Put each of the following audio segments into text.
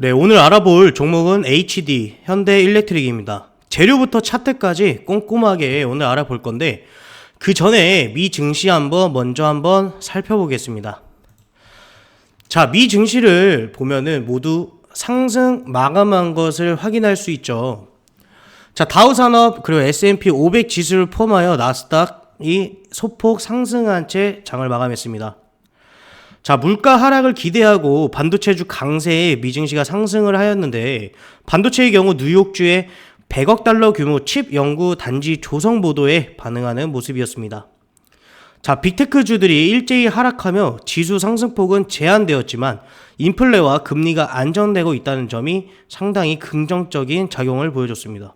네, 오늘 알아볼 종목은 HD 현대일렉트릭입니다. 재료부터 차트까지 꼼꼼하게 오늘 알아볼 건데 그 전에 미 증시 먼저 한번 살펴보겠습니다. 자, 미 증시를 보면은 모두 상승 마감한 것을 확인할 수 있죠. 자, 다우산업 그리고 S&P 500 지수를 포함하여 나스닥이 소폭 상승한 채 장을 마감했습니다. 자, 물가 하락을 기대하고 반도체주 강세에 미증시가 상승을 하였는데 반도체의 경우 뉴욕주의 100억 달러 규모 칩 연구 단지 조성 보도에 반응하는 모습이었습니다. 자, 빅테크주들이 일제히 하락하며 지수 상승폭은 제한되었지만 인플레와 금리가 안정되고 있다는 점이 상당히 긍정적인 작용을 보여줬습니다.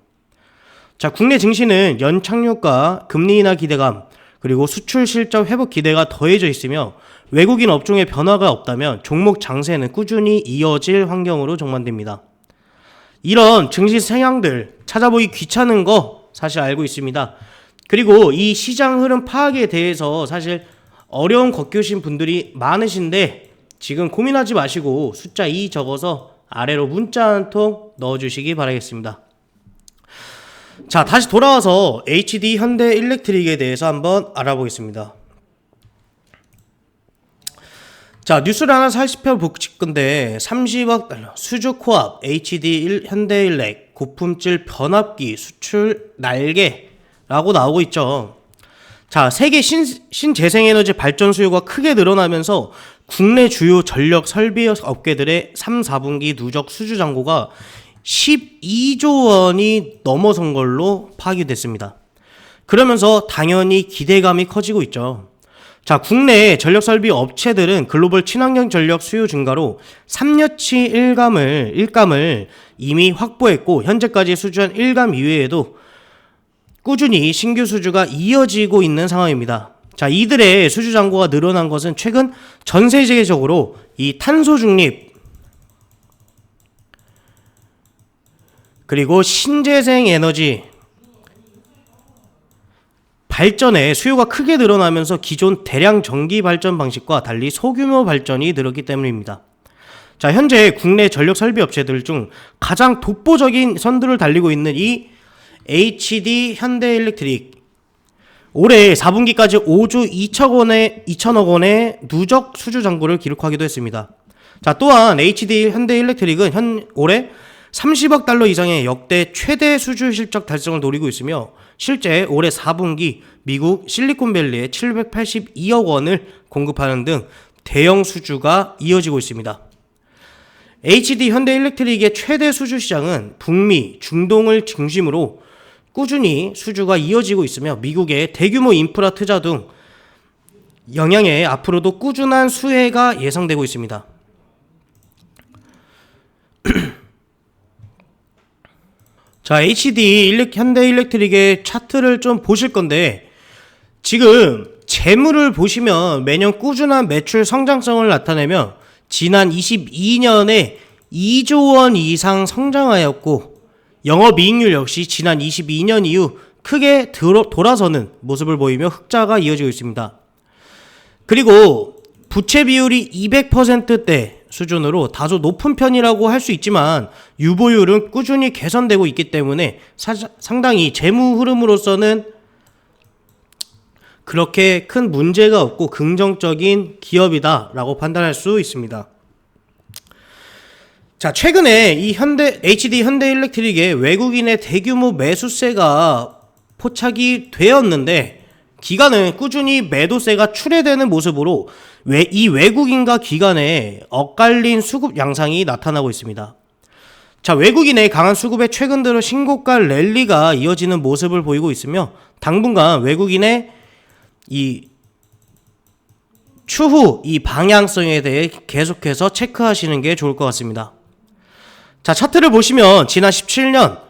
자, 국내 증시는 연착륙과 금리 인하 기대감 그리고 수출 실적 회복 기대가 더해져 있으며 외국인 업종의 변화가 없다면 종목 장세는 꾸준히 이어질 환경으로 전망됩니다. 이런 증시 성향들 찾아보기 귀찮은 거 사실 알고 있습니다. 그리고 이 시장 흐름 파악에 대해서 사실 어려움 겪으신 분들이 많으신데 지금 고민하지 마시고 숫자 2 적어서 아래로 문자 한 통 넣어주시기 바라겠습니다. 자, 다시 돌아와서 HD 현대일렉트릭에 대해서 한번 알아보겠습니다. 자, 뉴스를 하나 살펴볼 건데 30억 달러 수주 코앞 HD 현대일렉 고품질 변압기 수출 날개라고 나오고 있죠. 자, 세계 신재생에너지 발전 수요가 크게 늘어나면서 국내 주요 전력 설비 업계들의 3, 4분기 누적 수주 잔고가 12조 원이 넘어선 걸로 파악이 됐습니다. 그러면서 당연히 기대감이 커지고 있죠. 자, 국내 전력설비 업체들은 글로벌 친환경 전력 수요 증가로 3년치 일감을 이미 확보했고 현재까지 수주한 일감 이외에도 꾸준히 신규 수주가 이어지고 있는 상황입니다. 자, 이들의 수주 잔고가 늘어난 것은 최근 전 세계적으로 이 탄소 중립 그리고 신재생 에너지 발전에 수요가 크게 늘어나면서 기존 대량 전기 발전 방식과 달리 소규모 발전이 늘었기 때문입니다. 자, 현재 국내 전력 설비 업체들 중 가장 독보적인 선두를 달리고 있는 이 HD 현대일렉트릭 올해 4분기까지 5조 2천억 원의 누적 수주 잔고를 기록하기도 했습니다. 자, 또한 HD 현대일렉트릭은 올해 30억 달러 이상의 역대 최대 수주 실적 달성을 노리고 있으며 실제 올해 4분기 미국 실리콘밸리에 782억 원을 공급하는 등 대형 수주가 이어지고 있습니다. HD 현대일렉트릭의 최대 수주 시장은 북미, 중동을 중심으로 꾸준히 수주가 이어지고 있으며 미국의 대규모 인프라 투자 등 영향에 앞으로도 꾸준한 수혜가 예상되고 있습니다. 자, HD 현대일렉트릭의 차트를 좀 보실 건데 지금 재물을 보시면 매년 꾸준한 매출 성장성을 나타내며 지난 22년에 2조 원 이상 성장하였고 영업이익률 역시 지난 22년 이후 크게 돌아서는 모습을 보이며 흑자가 이어지고 있습니다. 그리고 부채 비율이 200%대 수준으로 다소 높은 편이라고 할 수 있지만 유보율은 꾸준히 개선되고 있기 때문에 상당히 재무 흐름으로서는 그렇게 큰 문제가 없고 긍정적인 기업이다라고 판단할 수 있습니다. 자, 최근에 이 HD 현대일렉트릭의 외국인의 대규모 매수세가 포착이 되었는데 기관은 꾸준히 매도세가 출회되는 모습으로 이 외국인과 기관의 엇갈린 수급 양상이 나타나고 있습니다. 자, 외국인의 강한 수급에 최근 들어 신고가 랠리가 이어지는 모습을 보이고 있으며 당분간 외국인의 이 추후 이 방향성에 대해 계속해서 체크하시는 게 좋을 것 같습니다. 자, 차트를 보시면 지난 17년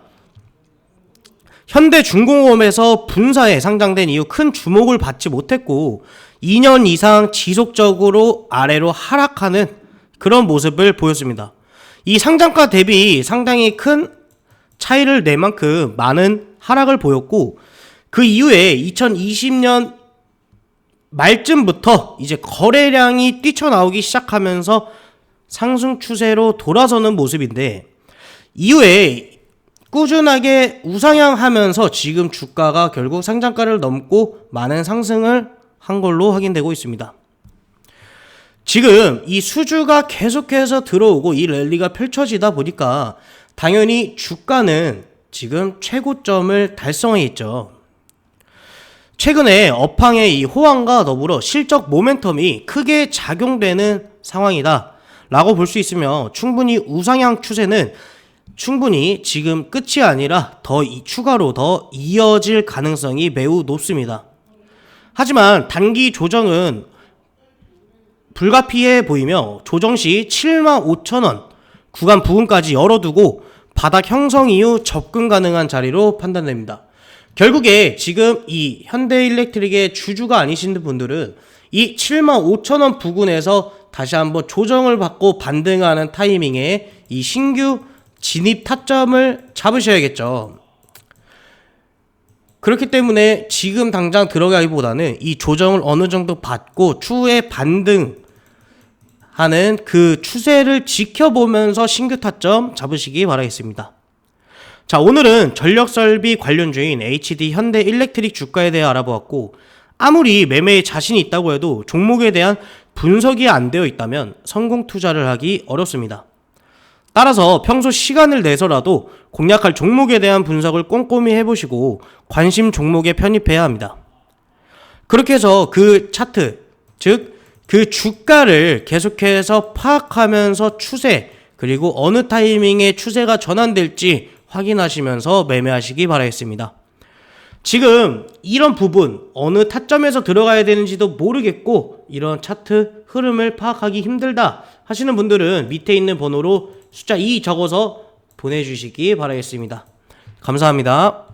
현대중공업에서 분사에 상장된 이후 큰 주목을 받지 못했고 2년 이상 지속적으로 아래로 하락하는 그런 모습을 보였습니다. 이 상장가 대비 상당히 큰 차이를 낼 만큼 많은 하락을 보였고 그 이후에 2020년 말쯤부터 이제 거래량이 뛰쳐나오기 시작하면서 상승 추세로 돌아서는 모습인데 이후에 꾸준하게 우상향하면서 지금 주가가 결국 상장가를 넘고 많은 상승을 한 걸로 확인되고 있습니다. 지금 이 수주가 계속해서 들어오고 이 랠리가 펼쳐지다 보니까 당연히 주가는 지금 최고점을 달성해 있죠. 최근에 업황의 이 호황과 더불어 실적 모멘텀이 크게 작용되는 상황이다 라고 볼 수 있으며 충분히 우상향 추세는 충분히 지금 끝이 아니라 추가로 더 이어질 가능성이 매우 높습니다. 하지만 단기 조정은 불가피해 보이며 조정 시 75,000원 구간 부근까지 열어두고 바닥 형성 이후 접근 가능한 자리로 판단됩니다. 결국에 지금 이 현대일렉트릭의 주주가 아니신 분들은 이 75,000원 부근에서 다시 한번 조정을 받고 반등하는 타이밍에 이 신규 진입 타점을 잡으셔야겠죠. 그렇기 때문에 지금 당장 들어가기보다는 이 조정을 어느 정도 받고 추후에 반등하는 그 추세를 지켜보면서 신규 타점 잡으시기 바라겠습니다. 자, 오늘은 전력설비 관련주인 HD 현대일렉트릭 주가에 대해 알아보았고 아무리 매매에 자신이 있다고 해도 종목에 대한 분석이 안 되어 있다면 성공 투자를 하기 어렵습니다. 따라서 평소 시간을 내서라도 공략할 종목에 대한 분석을 꼼꼼히 해보시고 관심 종목에 편입해야 합니다. 그렇게 해서 그 차트, 즉 그 주가를 계속해서 파악하면서 추세, 그리고 어느 타이밍에 추세가 전환될지 확인하시면서 매매하시기 바라겠습니다. 지금 이런 부분 어느 타점에서 들어가야 되는지도 모르겠고 이런 차트 흐름을 파악하기 힘들다 하시는 분들은 밑에 있는 번호로 숫자 2 적어서 보내주시기 바라겠습니다. 감사합니다.